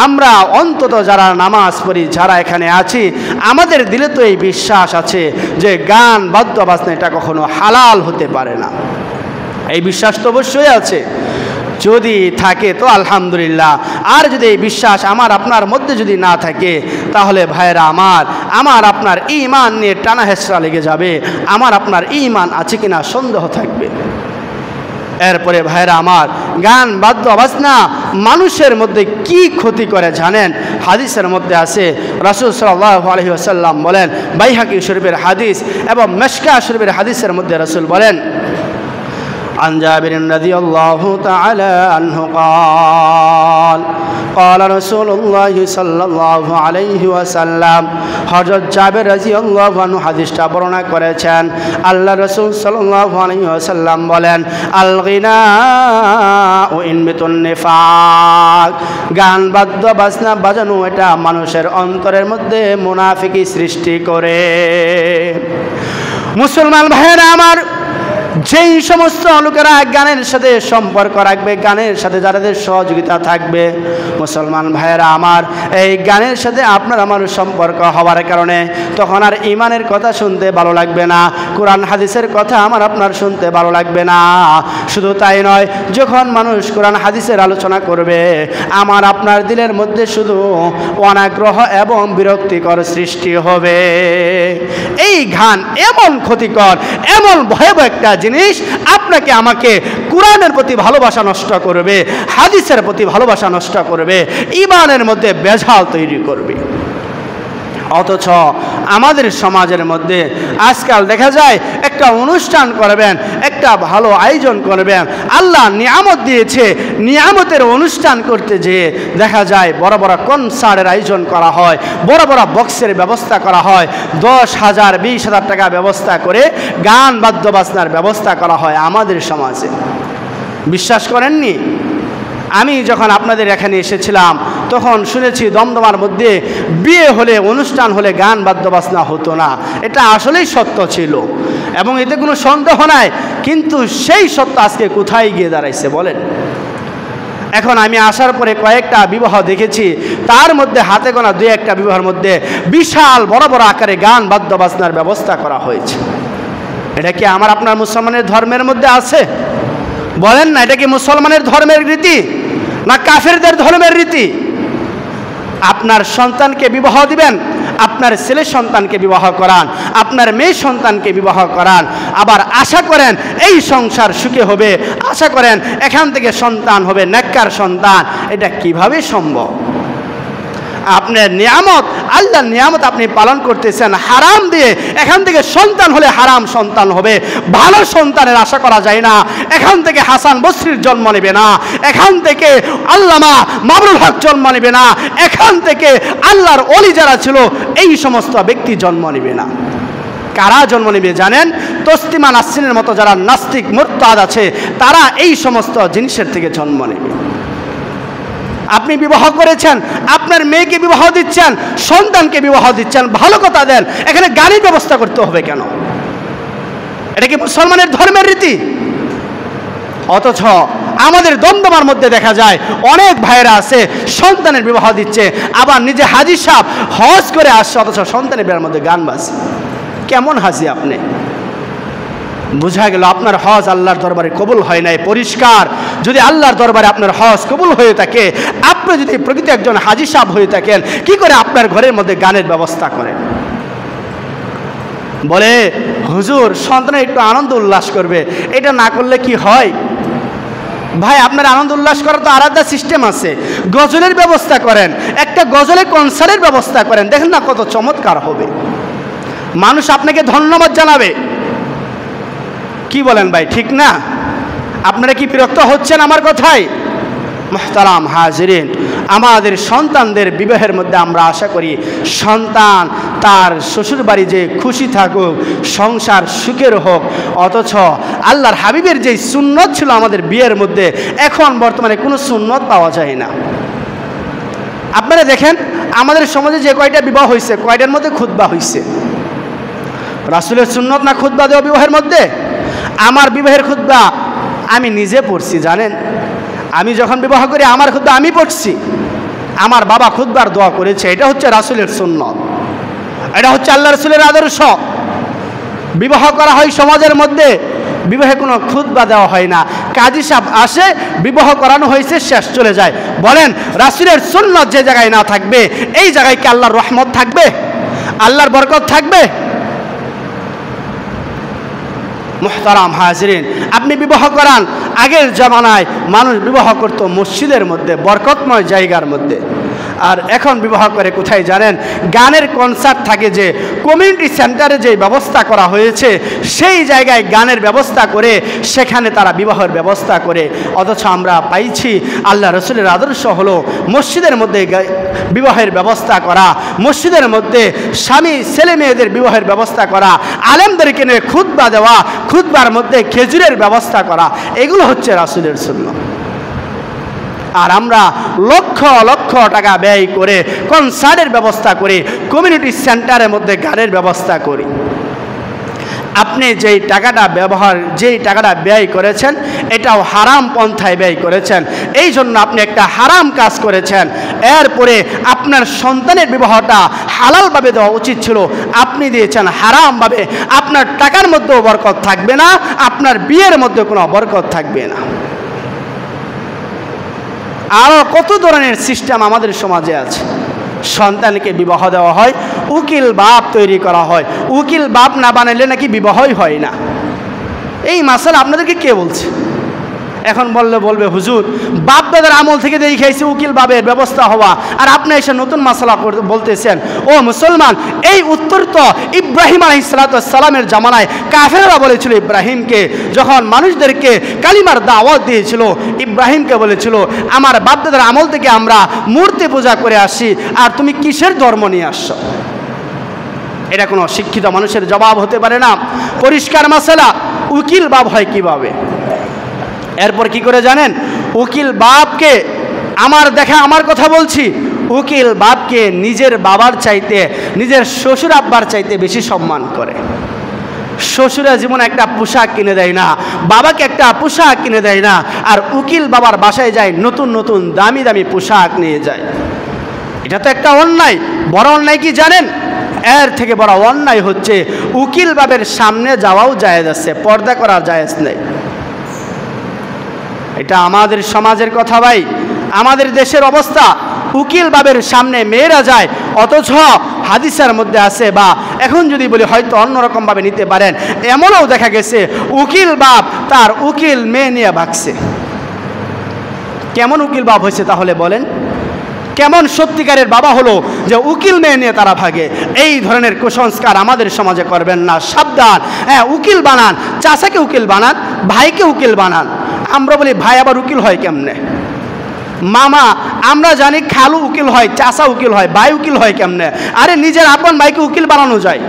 আমরা অন্তত যারা নামাজ পড়ি, যারা এখানে আছি, আমাদের দিলে তো এই বিশ্বাস আছে যে গান বাদ্য বাজনা এটা কখনো হালাল হতে পারে না। এই বিশ্বাস তো অবশ্যই আছে। যদি থাকে তো আলহামদুলিল্লাহ, আর যদি এই বিশ্বাস আমার আপনার মধ্যে যদি না থাকে তাহলে ভাইরা আমার আপনার ঈমান নিয়ে টানা হেঁচড়া লেগে যাবে, আমার আপনার ঈমান আছে কিনা সন্দেহ থাকবে। এরপরে ভাইরা আমার, গান বাদ্য বাজনা মানুষের মধ্যে কি ক্ষতি করে জানেন? হাদিসের মধ্যে আছে, রাসূল সাল্লাল্লাহু আলাইহি ওয়াসাল্লাম বলেন, বাইহাকি শরীফের হাদিস এবং মিশকাত শরীফের হাদিসের মধ্যে রাসূল বলেন عن جابر رضي الله تعالى عنه قال قال رسول الله صلى الله عليه وسلم। হযরত জাবের রাদিয়াল্লাহু আনহু হাদিসটা বর্ণনা করেছেন। আল্লাহ রাসূল সাল্লাল্লাহু আলাইহি ওয়াসাল্লাম বলেন আল গিনাউ ইনবিতুন নিফাক, গান বাদ্য বাজনা বাজানো এটা মানুষের অন্তরের মধ্যে মুনাফিকি সৃষ্টি করে। মুসলমান ভাইয়েরা আমার, যেই সমস্ত লোকেরা গানের সাথে সম্পর্ক রাখবে, গানের সাথে যাদের সহযোগিতা থাকবে, মুসলমান ভাইয়েরা আমার, এই গানের সাথে আপনার আমার সম্পর্ক হওয়ার কারণে তখন আর ইমানের কথা শুনতে ভালো লাগবে না, কোরআন হাদিসের কথা আমার আপনার শুনতে ভালো লাগবে না। শুধু তাই নয়, যখন মানুষ কোরআন হাদিসের আলোচনা করবে, আমার আপনার দিলের মধ্যে শুধু অনাগ্রহ এবং বিরক্তিকর সৃষ্টি হবে। এই গান এমন ক্ষতিকর, এমন ভয়াবহ একটা জিনিস, আপনাকে আমাকে কোরআনের প্রতি ভালোবাসা নষ্ট করবে, হাদিসের প্রতি ভালোবাসা নষ্ট করবে, ঈমানের মধ্যে বেজাল তৈরি করবে। অথচ আমাদের সমাজের মধ্যে আজকাল দেখা যায় একটা অনুষ্ঠান করবেন, একটা ভালো আয়োজন করবেন, আল্লাহ নিয়ামত দিয়েছে, নিয়ামতের অনুষ্ঠান করতে যেয়ে দেখা যায় বড় বড় কনসার্টের আয়োজন করা হয়, বড় বড় বক্সের ব্যবস্থা করা হয়, 10,000 20,000 টাকা ব্যবস্থা করে গান বাদ্য বাজনার ব্যবস্থা করা হয় আমাদের সমাজে। বিশ্বাস করেননি? আমি যখন আপনাদের এখানে এসেছিলাম তখন শুনেছি দমদমার মধ্যে বিয়ে হলে, অনুষ্ঠান হলে গান বাদ্য বাজনা হতো না। এটা আসলেই সত্য ছিল এবং এতে কোনো সন্দেহ নাই। কিন্তু সেই সত্য আজকে কোথায় গিয়ে দাঁড়াইছে বলেন? এখন আমি আসার পরে কয়েকটা বিবাহ দেখেছি, তার মধ্যে হাতে গোনা 2-1টা বিবাহের মধ্যে বিশাল বড় বড় আকারে গান বাদ্য বাজনার ব্যবস্থা করা হয়েছে। এটা কি আমার আপনার মুসলমানের ধর্মের মধ্যে আছে? বলেন না, এটা কি মুসলমানের ধর্মের রীতি না কাফেরদের ধর্মের রীতি? আপনার সন্তানকে বিবাহ দিবেন, আপনার ছেলে সন্তানকে বিবাহ করান, আপনার মেয়ে সন্তানকে বিবাহ করান, আবার আশা করেন এই সংসার সুখে হবে, আশা করেন এখান থেকে সন্তান হবে নেককার সন্তান। এটা কিভাবে সম্ভব? আপনার নিয়ামত, আল্লাহর নিয়ামত আপনি পালন করতেছেন হারাম দিয়ে। এখান থেকে সন্তান হলে হারাম সন্তান হবে, ভালো সন্তানের আশা করা যায় না। এখান থেকে হাসান বসরির জন্ম নেবে না, এখান থেকে আল্লামা মাবরুল হক জন্ম নেবে না, এখান থেকে আল্লাহর ওলি যারা ছিল এই সমস্ত ব্যক্তি জন্ম নেবে না। কারা জন্ম নেবে জানেন? তসলিমা নাসরিনের মতো যারা নাস্তিক মুরতাদ আছে তারা এই সমস্ত জিনিসের থেকে জন্ম নেবে। আপনি বিবাহ করেছেন, আপনার মেয়েকে বিবাহ দিচ্ছেন, সন্তানকে বিবাহ দিচ্ছেন, ভালো কথা দেন, এখানে গাড়ির ব্যবস্থা করতে হবে কেন? এটা কি মুসলমানের ধর্মের রীতি? অথচ আমাদের দমদমার মধ্যে দেখা যায় অনেক ভাইয়েরা আছে সন্তানের বিবাহ দিচ্ছে, আবার নিজে হাজি সাহেব হজ করে আসছে, অথচ সন্তানের বিয়ের মধ্যে গান বাজছে। কেমন হাজি আপনি? বোঝা গেল আপনার হজ আল্লাহর দরবারে কবুল হয় নাই। পরিষ্কার, যদি আল্লাহর দরবারে আপনার হজ কবুল হয়ে থাকে, আপনি যদি প্রকৃত একজন হাজি সাহেব হয়ে থাকেন, কি করে আপনার ঘরের মধ্যে গানের ব্যবস্থা করেন? বলে হুজুর সন্তানের একটু আনন্দ উল্লাস করবে, এটা না করলে কি হয়? ভাই, আপনার আনন্দ উল্লাস করার তো আলাদা সিস্টেম আছে। গজলের ব্যবস্থা করেন, একটা গজলের কনসার্টের ব্যবস্থা করেন, দেখেন না কত চমৎকার হবে, মানুষ আপনাকে ধন্যবাদ জানাবে। কি বলেন ভাই, ঠিক না? আপনারা কি বিরক্ত হচ্ছেন আমার কথায়? মুহতারাম হাজিরিন, আমাদের সন্তানদের বিবাহের মধ্যে আমরা আশা করি সন্তান তার শ্বশুর বাড়ি যে খুশি থাকুক, সংসার সুখের হোক। অথচ আল্লাহর হাবিবের যে সুন্নত ছিল আমাদের বিয়ের মধ্যে, এখন বর্তমানে কোনো সুন্নত পাওয়া যায় না। আপনারা দেখেন আমাদের সমাজে যে কয়টা বিবাহ হয়েছে, কয়টার মধ্যে খুতবা হয়েছে? রাসূলের সুন্নত না খুতবা দেওয়া বিবাহের মধ্যে? আমার বিবাহের খুতবা আমি নিজে পড়ছি, জানেন? আমি যখন বিবাহ করি আমার খুতবা আমি পড়ছি, আমার বাবা খুতবার দোয়া করেছে। এটা হচ্ছে রাসূলের সুন্নত, এটা হচ্ছে আল্লাহ রাসূলের আদর্শ। বিবাহ করা হয় সমাজের মধ্যে, বিবাহে কোনো খুতবা দেওয়া হয় না, কাজী সাহেব আসে, বিবাহ করানো হয়েছে, শেষ, চলে যায়। বলেন রাসূলের সুন্নত যে জায়গায় না থাকবে, এই জায়গায় কি আল্লাহর রহমত থাকবে? আল্লাহর বরকত থাকবে? মুহতারাম হাজিরিন, আপনি বিবাহ করান, আগের জামানায় মানুষ বিবাহ করত মসজিদের মধ্যে, বরকতময় জায়গার মধ্যে। আর এখন বিবাহ করে কোথায় জানেন? গানের কনসার্ট থাকে, যে কমিউনিটি সেন্টারে যে ব্যবস্থা করা হয়েছে সেই জায়গায় গানের ব্যবস্থা করে সেখানে তারা বিবাহের ব্যবস্থা করে। অথচ আমরা পাইছি আল্লাহ রসুলের আদর্শ হলো মসজিদের মধ্যে বিবাহের ব্যবস্থা করা, মসজিদের মধ্যে স্বামী ছেলে মেয়েদের বিবাহের ব্যবস্থা করা, আলেমদেরকে নিয়ে খুতবা দেওয়া, খুতবার মধ্যে খেজুরের ব্যবস্থা করা, এগুলো হচ্ছে রাসূলের সুন্নাহ। আর আমরা লক্ষ লক্ষ টাকা ব্যয় করে কনসার্টের ব্যবস্থা করি, কমিউনিটি সেন্টারের মধ্যে গানের ব্যবস্থা করি। আপনি যেই টাকাটা ব্যয় করেছেন এটাও হারাম পন্থায় ব্যয় করেছেন, এই জন্য আপনি একটা হারাম কাজ করেছেন। এরপরে আপনার সন্তানের বিবাহটা হালালভাবে দেওয়া উচিত ছিল, আপনি দিয়েছেন হারামভাবে। আপনার টাকার মধ্যেও বরকত থাকবে না, আপনার বিয়ের মধ্যে কোনো বরকত থাকবে না। আরও কত ধরনের সিস্টেম আমাদের সমাজে আছে। সন্তানকে বিবাহ দেওয়া হয়, উকিল বাপ তৈরি করা হয়, উকিল বাপ না বানাইলে নাকি বিবাহই হয় না। এই মাসালা আপনাদেরকে কে বলছে? এখন বলবে হুজুর বাপ দাদার আমল থেকে দেখাইছে উকিল বাবের ব্যবস্থা হওয়া, আর আপনি এসে নতুন মাসালা বলতেছেন। ও মুসলমান, এই উত্তর তো ইব্রাহিম আলাইহিসসালামের জামানায় কাফেররা বলেছিল ইব্রাহিমকে, যখন মানুষদেরকে কালিমার দাওয়াত দিয়েছিল, ইব্রাহিমকে বলেছিল আমার বাপ দাদার আমল থেকে আমরা মূর্তি পূজা করে আসি, আর তুমি কিসের ধর্ম নিয়ে আসছো? এটা কোনো শিক্ষিত মানুষের জবাব হতে পারে না। পরিষ্কার মাসালা, উকিল বাপ হয় কিভাবে? এরপর কি করে জানেন? উকিল বাপকে, আমার কথা বলছি, উকিল বাপকে নিজের বাবার চাইতে, নিজের শ্বশুর আব্বার চাইতে বেশি সম্মান করে। শ্বশুরা যেমন একটা পোশাক কিনে দেয় না, বাবাকে একটা পোশাক কিনে দেয় না, আর উকিল বাবার বাসায় যায় নতুন নতুন দামি দামি পোশাক নিয়ে যায়। এটা তো একটা অন্যায়। বড় অন্যায় কি জানেন? এর থেকে বড় অন্যায় হচ্ছে উকিল বাবের সামনে যাওয়াও জায়েজ আছে, পর্দা করা জায়েজ নেই। এটা আমাদের সমাজের কথা ভাই, আমাদের দেশের অবস্থা। উকিল বাবের সামনে মেয়েরা যায়, অথচ হাদিসের মধ্যে আছে, বা এখন যদি বলি হয়তো অন্যরকমভাবে নিতে পারেন, এমনও দেখা গেছে উকিল বাপ তার উকিল মেয়ে নিয়ে ভাগছে। কেমন উকিল বাপ হয়েছে তাহলে বলেন? কেমন সত্যিকারের বাবা হলো যে উকিল মেয়ে নিয়ে তারা ভাগে? এই ধরনের কুসংস্কার আমাদের সমাজে করবেন না, সাবধান। হ্যাঁ, উকিল বানান, চাচাকে উকিল বানান, ভাইকে উকিল বানান। আমরা বলি ভাই আবার উকিল হয় কেমনে? মামা, আমরা জানি খালু উকিল হয়, চাচা উকিল হয়, ভাই উকিল হয় কেমনে? আরে নিজের আপন ভাইকে উকিল বানানো যায়।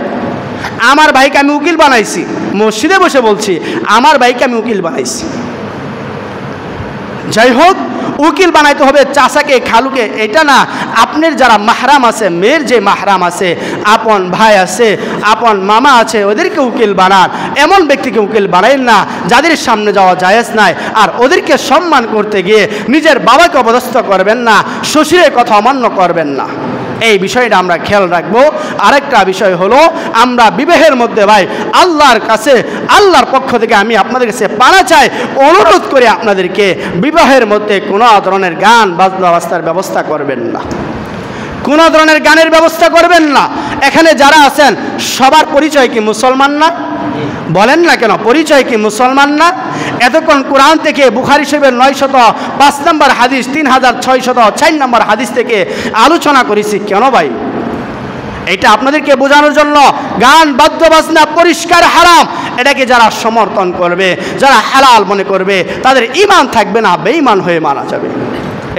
আমার ভাইকে আমি উকিল বানাইছি, মসজিদে বসে বলছি আমার ভাইকে আমি উকিল বানাইছি। যাই হোক, উকিল বানাইতে হবে চাচাকে খালুকে, এটা না। আপনার যারা মাহরাম আছে, মেয়ের যে মাহরাম আছে, আপন ভাই আছে, আপন মামা আছে, ওদেরকে উকিল বানান। এমন ব্যক্তিকে উকিল বানাইন না যাদের সামনে যাওয়া জায়েজ নাই, আর ওদেরকে সম্মান করতে গিয়ে নিজের বাবাকে অপদস্থ করবেন না, শ্বশুরের কথা অমান্য করবেন না। এই বিষয়টা আমরা খেয়াল রাখবো। আরেকটা বিষয় হলো, আমরা বিবাহের মধ্যে ভাই আল্লাহর কাছে, আল্লাহর পক্ষ থেকে আমি আপনাদের কাছে পানা চাই, অনুরোধ করে আপনাদেরকে বিবাহের মধ্যে কোনো ধরনের গান বাজনার ব্যবস্থা করবেন না, কোনো ধরনের গানের ব্যবস্থা করবেন না। এখানে যারা আছেন সবার পরিচয় কি মুসলমান না? বলেন না কেন, পরিচয় কি মুসলমান না? এতক্ষণ কোরআন থেকে বুখারী শরীফের 905 নম্বর হাদিস, 3604 নম্বর হাদিস থেকে আলোচনা করেছি কেন ভাই? এটা আপনাদেরকে বোঝানোর জন্য। গান বাদ্য বাজনা পরিষ্কার হারাম। এটাকে যারা সমর্থন করবে, যারা হালাল মনে করবে, তাদের ঈমান থাকবে না, বেঈমান হয়ে মারা যাবে।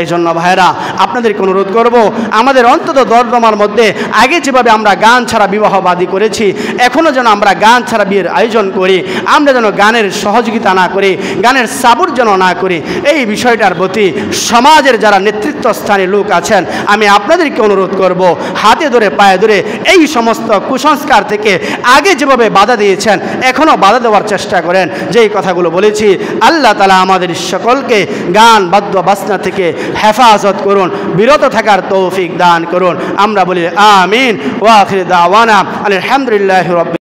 এই জন্য ভাইরা আপনাদেরকে অনুরোধ করব, আমাদের অন্তত দরদমার মধ্যে আগে যেভাবে আমরা গান ছাড়া বিবাহবাদী করেছি, এখনও যেন আমরা গান ছাড়া বিয়ের আয়োজন করি। আমরা যেন গানের সহযোগিতা না করি, গানের সাপোর্ট যেন না করি। এই বিষয়টার প্রতি সমাজের যারা নেতৃত্বস্থানীয় লোক আছেন, আমি আপনাদেরকে অনুরোধ করব, হাতে ধরে পায়ে ধরে এই সমস্ত কুসংস্কার থেকে আগে যেভাবে বাধা দিয়েছেন, এখনও বাধা দেওয়ার চেষ্টা করেন। যেই কথাগুলো বলেছি, আল্লাহ তাআলা আমাদের সকলকে গান বাদ্য বাজনা থেকে হেফাজত করুন, বিরত থাকার তৌফিক দান করুন। আমরা বলি আমিন। ওয়া আখির দাওয়ানা আলহামদুলিল্লাহি রাব্বিল